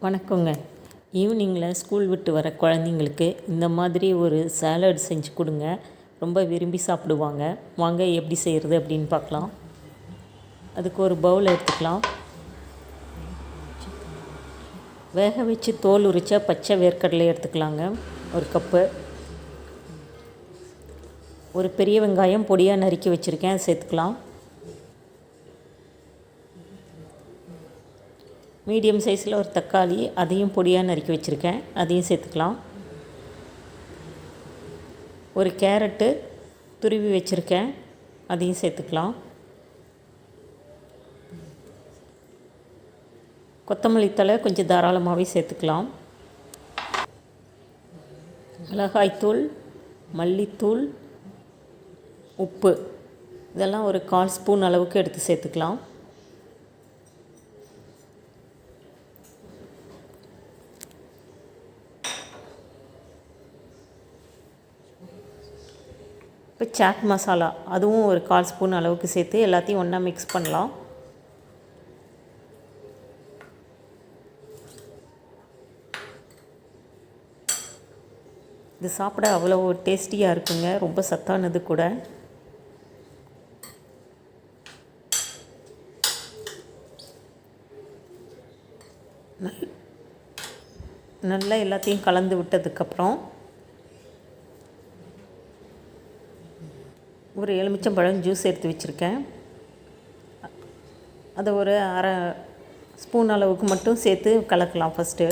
வணக்கங்க. ஈவினிங்கில் ஸ்கூல் விட்டு வர குழந்தைங்களுக்கு இந்த மாதிரி ஒரு சாலட் செஞ்சு கொடுங்க. ரொம்ப விரும்பி சாப்பிடுவாங்க. வாங்க எப்படி செய்கிறது அப்படின்னு பார்க்கலாம். அதுக்கு ஒரு பவுல் எடுத்துக்கலாம். வேக வச்சு தோல் உரித்த பச்சை வேர்க்கடலை எடுத்துக்கலாங்க, ஒரு கப்பு. ஒரு பெரிய வெங்காயம் பொடியாக நறுக்கி வச்சுருக்கேன், அதை சேர்த்துக்கலாம். மீடியம் சைஸில் ஒரு தக்காளி, அதையும் பொடியாக நறுக்கி வச்சுருக்கேன், அதையும் சேர்த்துக்கலாம். ஒரு கேரட்டு துருவி வச்சுருக்கேன், அதையும் சேர்த்துக்கலாம். கொத்தமல்லி தழை கொஞ்சம் தாராளமாகவே சேர்த்துக்கலாம். மிளகாய்த்தூள், மல்லித்தூள், உப்பு இதெல்லாம் ஒரு 1/4 ஸ்பூன் அளவுக்கு எடுத்து சேர்த்துக்கலாம். இப்போ சாட் மசாலா அதுவும் ஒரு 1/4 ஸ்பூன் அளவுக்கு சேர்த்து எல்லாத்தையும் ஒன்றா மிக்ஸ் பண்ணலாம். இது சாப்பிட அவ்வளோ டேஸ்டியாக இருக்குங்க, ரொம்ப சத்தானது கூட. நல்லா எல்லாத்தையும் கலந்து விட்டதுக்கப்புறம் ஒரு எலுமிச்சம்பழம் ஜூஸ் எடுத்து வச்சுருக்கேன், அதை ஒரு 1/2 ஸ்பூன் அளவுக்கு மட்டும் சேர்த்து கலக்கலாம். ஃபஸ்ட்டு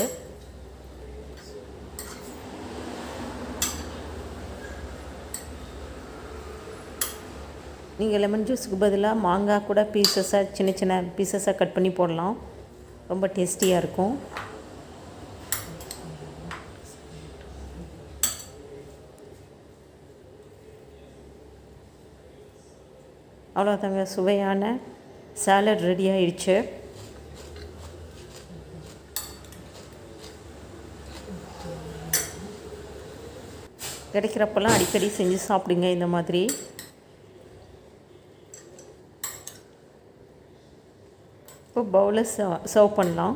நீங்கள் லெமன் ஜூஸுக்கு பதிலாக மாங்காய் கூட சின்ன சின்ன பீசஸாக கட் பண்ணி போடலாம், ரொம்ப டேஸ்டியாக இருக்கும். அவ்வளோதாங்க, சுவையான சாலட் ரெடி ஆயிடுச்சு. கிடைக்கிறப்பெல்லாம் அடிக்கடி செஞ்சு சாப்பிடுங்க இந்த மாதிரி. இப்போ பவுலில் சர்வ் பண்ணலாம்.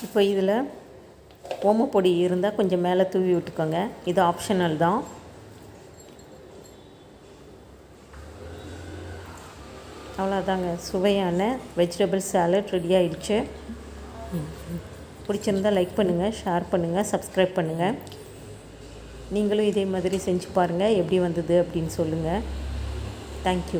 இப்போ இதில் ஓமப்பொடி இருந்தால் கொஞ்சம் மேலே தூவி விட்டுக்கோங்க, இது ஆப்ஷனல் தான். அவ்வளோதாங்க, சுவையான வெஜிடபிள் சாலட் ரெடி ஆகிடுச்சு. பிடிச்சிருந்தால் லைக் பண்ணுங்கள், ஷேர் பண்ணுங்கள், சப்ஸ்கிரைப் பண்ணுங்கள். நீங்களும் இதே மாதிரி செஞ்சு பாருங்கள், எப்படி வந்தது அப்படின்னு சொல்லுங்கள். தேங்க்யூ.